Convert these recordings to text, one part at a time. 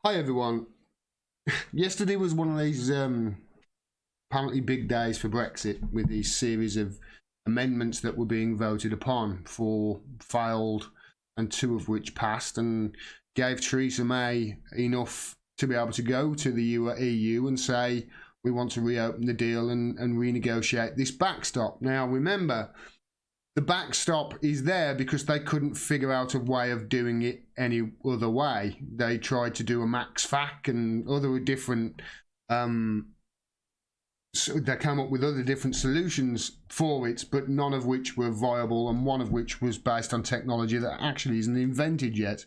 Hi everyone. Yesterday was one of these apparently big days for Brexit, with these series of amendments that were being voted upon. Four failed and two of which passed, and gave Theresa May enough to be able to go to the EU and say we want to reopen the deal and renegotiate this backstop. Now remember, the backstop is there because they couldn't figure out a way of doing it any other way. They tried to do a max fac and other different so they came up with other different solutions for it, but none of which were viable, and one of which was based on technology that actually isn't invented yet.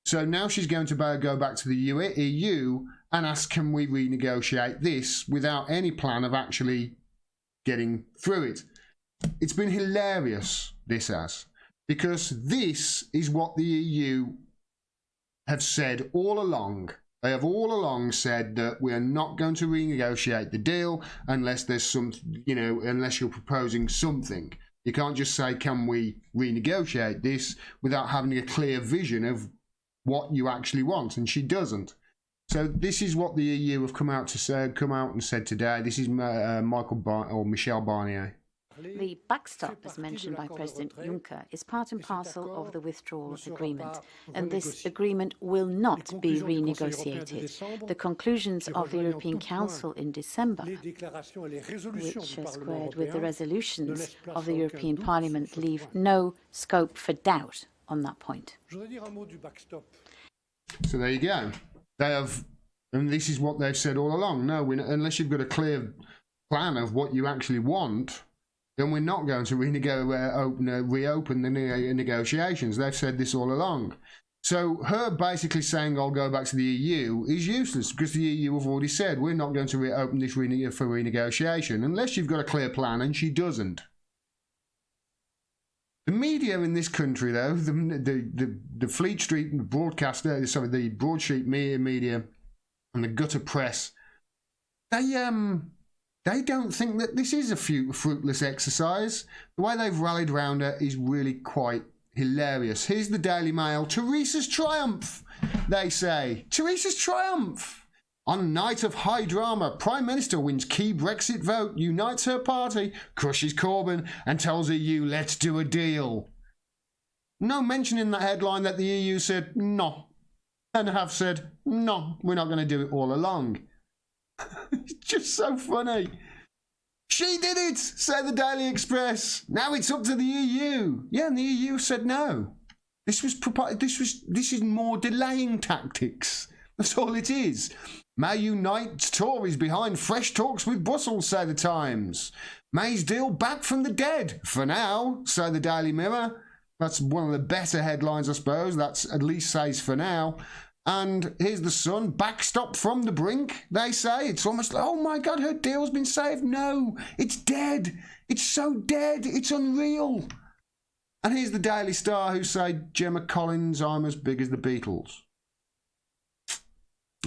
So now she's going to go back to the EU and ask, can we renegotiate this, without any plan of actually getting through it. It's been hilarious, this has, because this is what the EU have said all along. They have all along said that we are not going to renegotiate the deal unless there's some, unless you're proposing something. You can't just say, can we renegotiate this, without having a clear vision of what you actually want, and she doesn't. So this is what the EU have come out and said today. This is Michel Barnier. The backstop, as mentioned by President Juncker, is part and parcel of the withdrawal agreement, and this agreement will not be renegotiated. The conclusions of the European Council in December, which squared with the resolutions of the European Parliament, leave no scope for doubt on that point. So there you go. They have, and this is what they've said all along. No, unless you've got a clear plan of what you actually want, then we're not going to reopen the negotiations. They've said this all along. So her basically saying, I'll go back to the EU, is useless, because the EU have already said, we're not going to reopen this for renegotiation, unless you've got a clear plan, and she doesn't. The media in this country, though, the Fleet Street broadcaster, the broadsheet media and the gutter press, they don't think that this is a fruitless exercise. The way they've rallied round her is really quite hilarious. Here's the Daily Mail. Theresa's triumph, they say. Theresa's triumph. On night of high drama, Prime Minister wins key Brexit vote, unites her party, crushes Corbyn, and tells EU, let's do a deal. No mention in that headline that the EU said no, and have said no, we're not going to do it all along. It's just so funny. She did it, said the Daily Express. Now it's up to the EU. Yeah, and the EU said no. This is more delaying tactics. That's all it is. May unites Tories behind fresh talks with Brussels, say the Times. May's deal back from the dead for now, say the Daily Mirror. That's one of the better headlines, I suppose. That's at least says for now. And here's the Sun, backstop from the brink, they say. It's almost like, oh my God, her deal's been saved. No, it's dead. It's so dead. It's unreal. And here's the Daily Star, who say, Gemma Collins, I'm as big as the Beatles.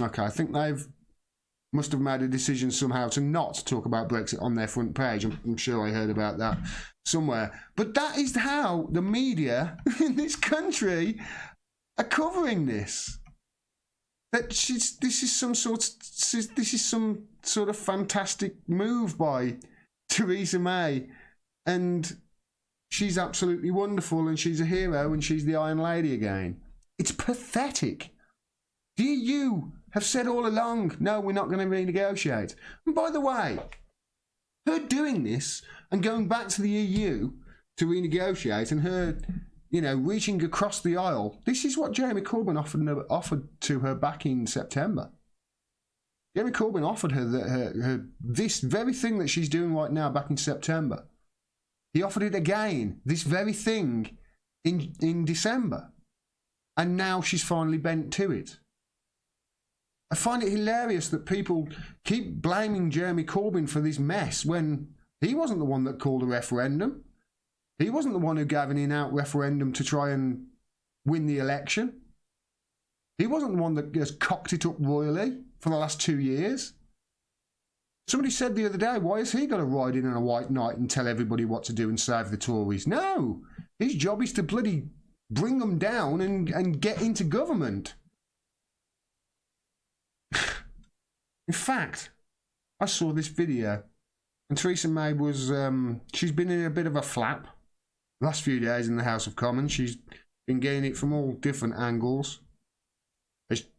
Okay, I think must have made a decision somehow to not talk about Brexit on their front page. I'm sure I heard about that somewhere. But that is how the media in this country are covering this. That this is some sort of fantastic move by Theresa May, and she's absolutely wonderful, and she's a hero, and she's the Iron Lady again. It's pathetic. The EU have said all along, no, we're not going to renegotiate. And by the way, her doing this and going back to the EU to renegotiate, and her, reaching across the aisle, this is what Jeremy Corbyn offered to her back in September. Jeremy Corbyn offered her this very thing that she's doing right now back in September. He offered it again, this very thing, in December. And now she's finally bent to it. I find it hilarious that people keep blaming Jeremy Corbyn for this mess when he wasn't the one that called a referendum. He wasn't the one who gave an in-out referendum to try and win the election. He wasn't the one that has cocked it up royally for the last 2 years. Somebody said the other day, why has he got to ride in on a white knight and tell everybody what to do and save the Tories? No, his job is to bloody bring them down and get into government. In fact, I saw this video, and Theresa May was, she's been in a bit of a flap the last few days in the House of Commons. She's been getting it from all different angles,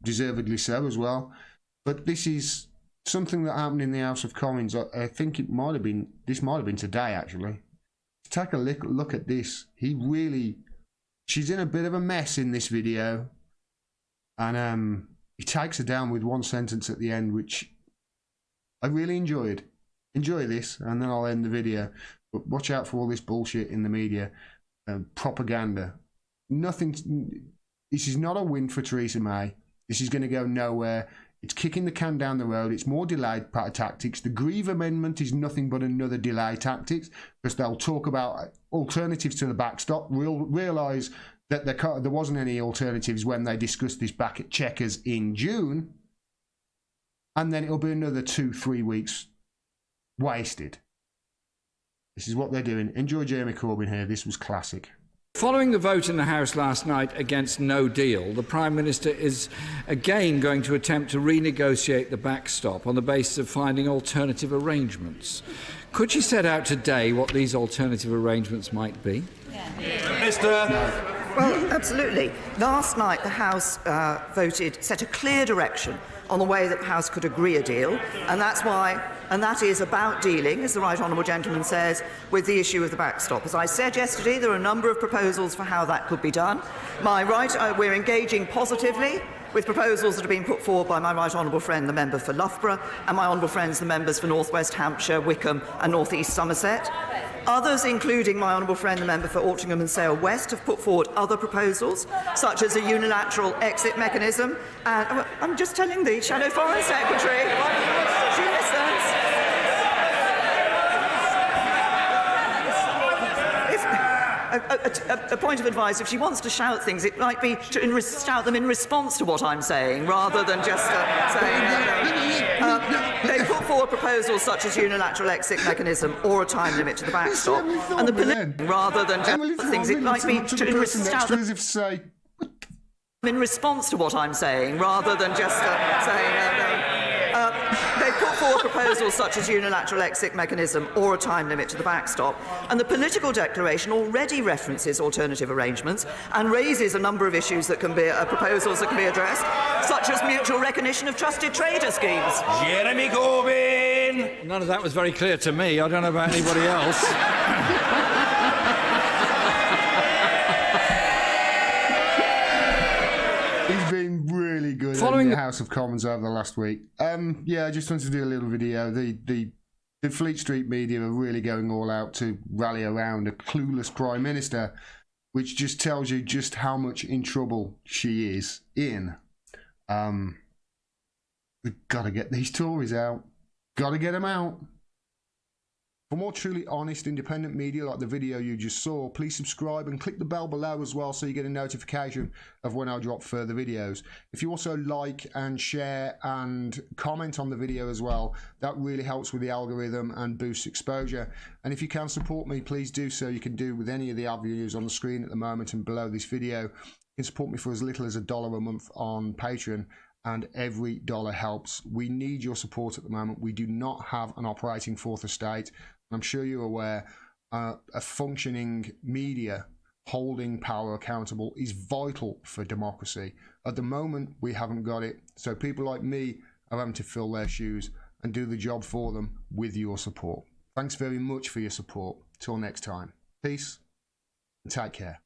deservedly so as well. But this is something that happened in the House of Commons. I think this might have been today, actually. Take a look at this. She's in a bit of a mess in this video, and he takes her down with one sentence at the end, which I really enjoyed. Enjoy this, and then I'll end the video. But watch out for all this bullshit in the media, propaganda. This is not a win for Theresa May. This is going to go nowhere. It's kicking the can down the road. It's more delayed tactics. The Grieve Amendment is nothing but another delay tactics, because they'll talk about alternatives to the backstop. We'll realise that there wasn't any alternatives when they discussed this back at Chequers in June, and then it'll be another 2-3 weeks wasted. This is what they're doing. Enjoy Jeremy Corbyn here. This was classic. Following the vote in the House last night against no deal, the Prime Minister is again going to attempt to renegotiate the backstop on the basis of finding alternative arrangements. Could you set out today what these alternative arrangements might be? Well, absolutely. Last night the House set a clear direction on the way that the House could agree a deal, and that is about dealing, as the Right Honourable Gentleman says, with the issue of the backstop. As I said yesterday, there are a number of proposals for how that could be done. We're engaging positively with proposals that have been put forward by my right honourable friend, the member for Loughborough, and my honourable friends, the members for North West Hampshire, Wickham and North East Somerset. Others, including my honourable friend, the member for Altrincham and Sale West, have put forward other proposals, such as a unilateral exit mechanism. And I'm just telling the Shadow Foreign Secretary, she listens. A point of advice, if she wants to shout things, it might be to shout them in response to what I'm saying, rather than just saying... They put forward proposals such as unilateral exit mechanism or a time limit to the backstop. And the rather than just things, it might be to shout them in response to what I'm saying, rather than just saying... They've put forward proposals such as unilateral exit mechanism or a time limit to the backstop, and the political declaration already references alternative arrangements and raises a number of issues that can be proposals that can be addressed, such as mutual recognition of trusted trader schemes. Jeremy Corbyn! None of that was very clear to me. I don't know about anybody else. He's been really good in the House of Commons over the last week. Yeah, I just wanted to do a little video. The Fleet Street media are really going all out to rally around a clueless Prime Minister, which just tells you just how much in trouble she is in. We've got to get these Tories out. Got to get them out. For more truly honest, independent media like the video you just saw, please subscribe and click the bell below as well so you get a notification of when I drop further videos. If you also like and share and comment on the video as well, that really helps with the algorithm and boosts exposure. And if you can support me, please do so. You can do with any of the avenues on the screen at the moment and below this video. You can support me for as little as $1 a month on Patreon, and every dollar helps. We need your support at the moment. We do not have an operating fourth estate. I'm sure you're aware, a functioning media holding power accountable is vital for democracy. At the moment, we haven't got it, so people like me are having to fill their shoes and do the job for them with your support. Thanks very much for your support. Till next time, peace and take care.